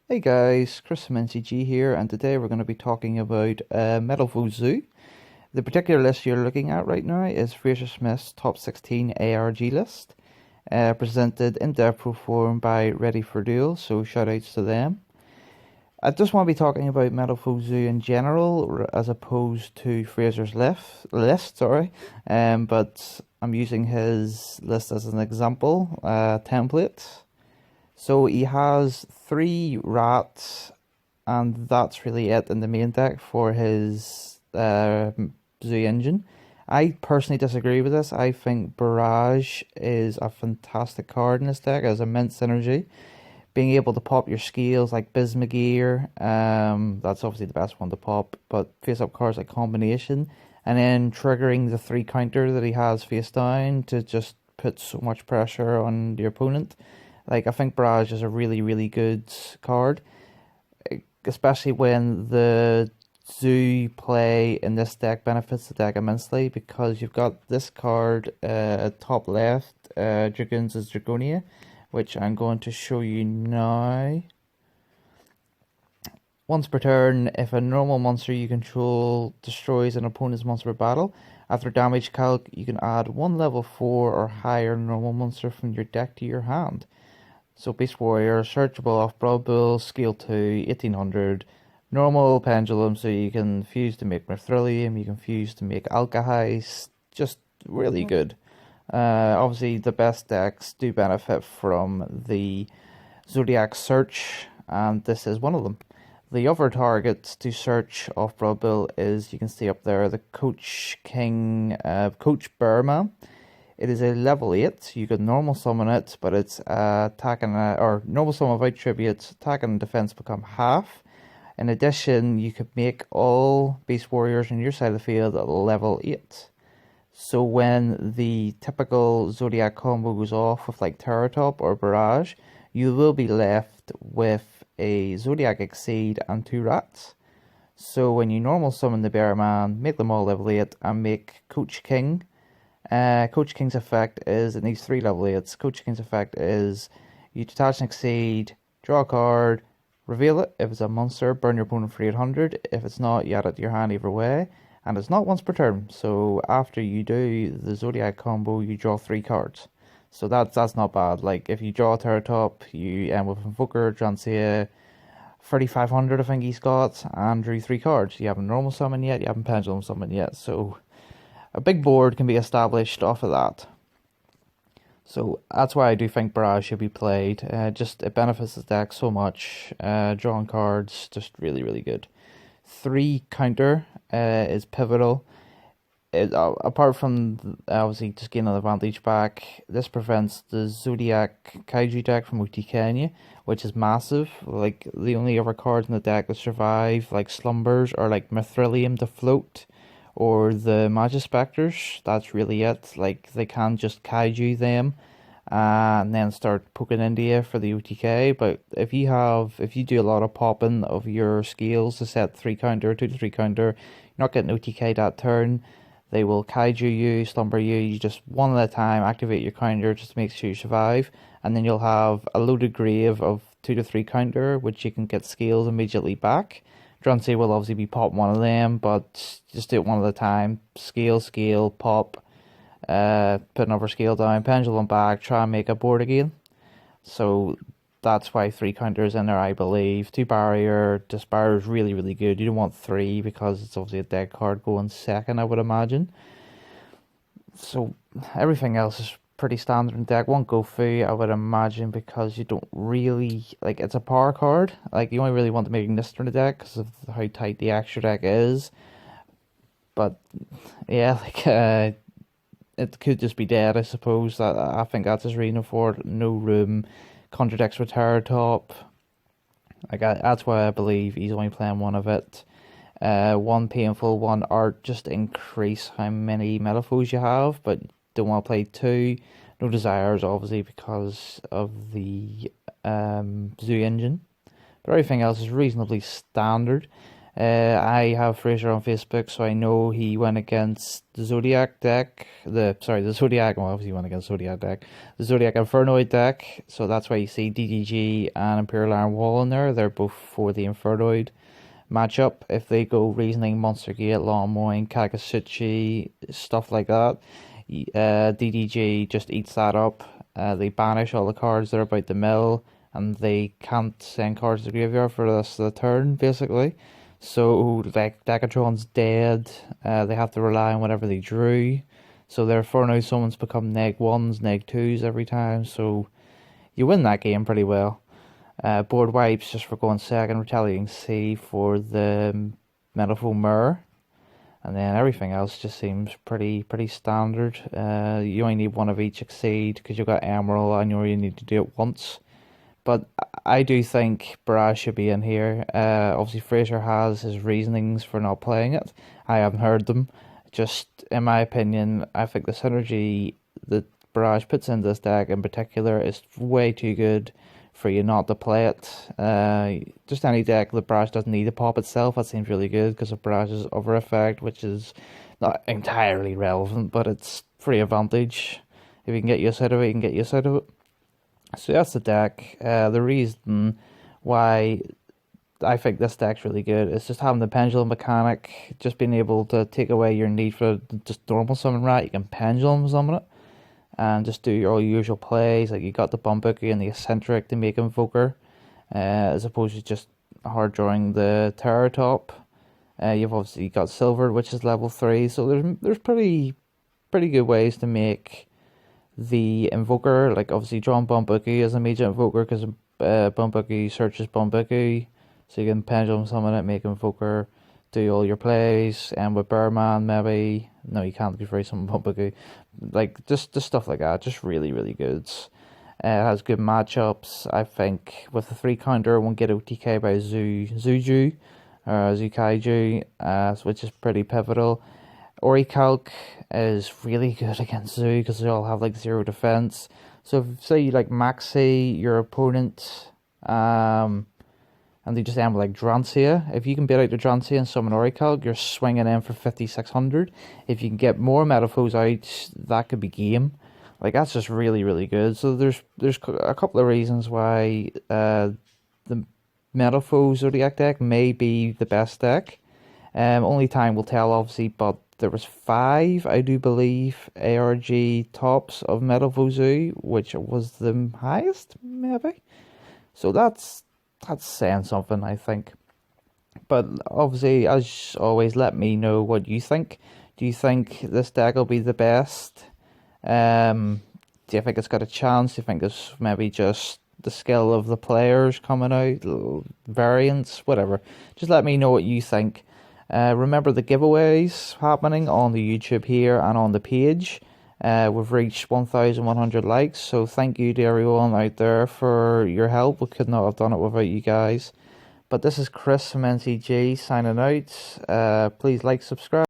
Hey guys, Chris from NCG here, and today we're going to be talking about Metalfoe Zoo. The particular list you're looking at right now is Fraser Smith's Top 16 ARG list, presented in depth pro form by Ready for Duel, so shout outs to them. I just want to be talking about Metalfoe Zoo in general, as opposed to Fraser's list, sorry, but I'm using his list as an example template. So he has three rats, and that's really it in the main deck for his Zoo engine. I personally disagree with this. I think Barrage is a fantastic card in this deck. It has immense synergy. Being able to pop your skills like Bismugear, that's obviously the best one to pop, but face up cards like Combination, and then triggering the 3 counter that he has face down to just put so much pressure on your opponent. Like, I think Barrage is a really, really good card, especially when the Zoo play in this deck benefits the deck immensely, because you've got this card top left, Dragoons' Dragonia, which I'm going to show you now. Once per turn, if a normal monster you control destroys an opponent's monster per battle, after damage calc, you can add one level 4 or higher normal monster from your deck to your hand. So Beast Warrior, searchable off Blood Bowl, Scale 2, 1800, normal Pendulum, so you can fuse to make Mithrilium, you can fuse to make Alkahest, just really good. Obviously, the best decks do benefit from the Zodiac Search, and this is one of them. The other target to search off Blood Bowl is, you can see up there, the Coach King, Coach Bearman. It is a level 8. You can normal summon it, but it's attacking, or normal summon without tribute, attack and defense become half. In addition, you could make all Beast Warriors on your side of the field at level 8. So when the typical Zodiac combo goes off with like Terratop or Barrage, you will be left with a Zodiac Exceed and 2 rats. So when you normal summon the Bearman, make them all level 8, and make Coach King. Coach King's effect is, it needs 3 level 8s. Coach King's effect is, you detach and exceed, draw a card, reveal it. If it's a monster, burn your opponent for 800. If it's not, you add it to your hand either way. And it's not once per turn. So after you do the Zodiac combo, you draw 3 cards. So that's not bad. Like, if you draw a Terratop, you end with Invoker, Drancia, 3500 I think he's got, and drew 3 cards. You haven't normal summon yet, you haven't pendulum summon yet, so a big board can be established off of that. So that's why I do think Barrage should be played. Just, it benefits the deck so much. Drawing cards, just really, really good. 3 counter is pivotal. Apart from obviously just gaining an advantage back, this prevents the Zodiac Kaiju deck from OTKing, which is massive. Like, the only other cards in the deck that survive, like Slumbers, or like Mithrilium to float, or the Magispectors. That's really it. Like, they can just Kaiju them and then start poking into you for the OTK. But if you do a lot of popping of your skills to set 3 counter, 2 to 3 counter, you're not getting OTK that turn. They will Kaiju you, Slumber you. You just one at a time activate your counter just to make sure you survive, and then you'll have a loaded grave of 2 to 3 counter, which you can get skills immediately back. Druncy will obviously be pop one of them, but just do it one at a time. Scale, pop, put another scale down, pendulum back, try and make a board again. So that's why 3 counters in there, I believe. 2 barrier, this barrier is really, really good. You don't want 3 because it's obviously a dead card going second, I would imagine. So everything else is pretty standard in deck. Won't go through, I would imagine, because you don't really, like, it's a power card. Like, you only really want to make Nister in the deck because of how tight the extra deck is. But yeah, like, it could just be dead, I suppose. I think that's his reason for it. No room, contradicts with Terratop. Like, that's why I believe he's only playing one of it. 1 painful, 1 art, just increase how many Metalfoes you have, but don't want to play 2. No desires, obviously, because of the Zoo engine. But everything else is reasonably standard. I have Fraser on Facebook, so I know he went against the Zodiac deck. The Zodiac. Well, obviously he went against Zodiac deck, the Zodiac Infernoid deck. So that's why you see DDG and Imperial Iron Wall in there. They're both for the Infernoid matchup. If they go Reasoning, Monster Gate, Longmoin, Kakasuchi, stuff like that, DDG just eats that up. They banish all the cards that are about the mill, and they can't send cards to the graveyard for the rest of the turn, basically. So, like, Decatron's dead. They have to rely on whatever they drew. So, therefore, now someone's become neg 1s, neg 2s every time. So, you win that game pretty well. Board wipes just for going second, Retaliating Sea for the Metalfoe Mirror. And then everything else just seems pretty standard. You only need one of each Exceed because you've got Emerald and you only need to do it once. But I do think Barrage should be in here. Obviously, Fraser has his reasonings for not playing it. I haven't heard them. Just in my opinion, I think the synergy that Barrage puts in this deck in particular is way too good for you not to play it. Just any deck that Barrage doesn't need to pop itself, that seems really good because of Barrage's other effect, which is not entirely relevant, but it's free advantage. If you can get use out of it, you can get use out of it. So that's the deck. The reason why I think this deck's really good is just having the pendulum mechanic, just being able to take away your need for just normal summon rat. You can pendulum summon it and just do your usual plays. Like you got the Bumbucky and the Eccentric to make Invoker, as opposed to just hard drawing the Terror Top. You've obviously got Silver, which is level 3. So there's pretty good ways to make the Invoker, like obviously drawing Bumbucky as a major Invoker because Bumbucky searches Bumbucky, so you can pendulum summon it, make Invoker, do all your plays, and with Bearman maybe, no you can't be free summon Bumbucky, like just stuff like that, just really good. It has good matchups, I think, with the 3 counter, won't get OTK by Zuju, Zukaiju, which is pretty pivotal. Orichalc is really good against Zoo because they all have like 0 defense. So if say you like maxi your opponent, and they just end with like Drancia, if you can beat out the Drancia and summon Orichalc, you're swinging in for 5,600. If you can get more Metalfoes out, that could be game. Like that's just really good. So there's a couple of reasons why the Metalfoe Zodiac deck may be the best deck. Only time will tell, obviously, but there was 5, I do believe, ARG tops of Metalfoe Zoo, which was the highest, maybe. So that's saying something, I think. But obviously, as always, let me know what you think. Do you think this deck will be the best? Do you think it's got a chance? Do you think it's maybe just the skill of the players coming out, variants, whatever? Just let me know what you think. Remember the giveaways happening on the YouTube here and on the page. We've reached 1,100 likes, so thank you to everyone out there for your help. We could not have done it without you guys. But this is Chris from NCG signing out. Please like, subscribe.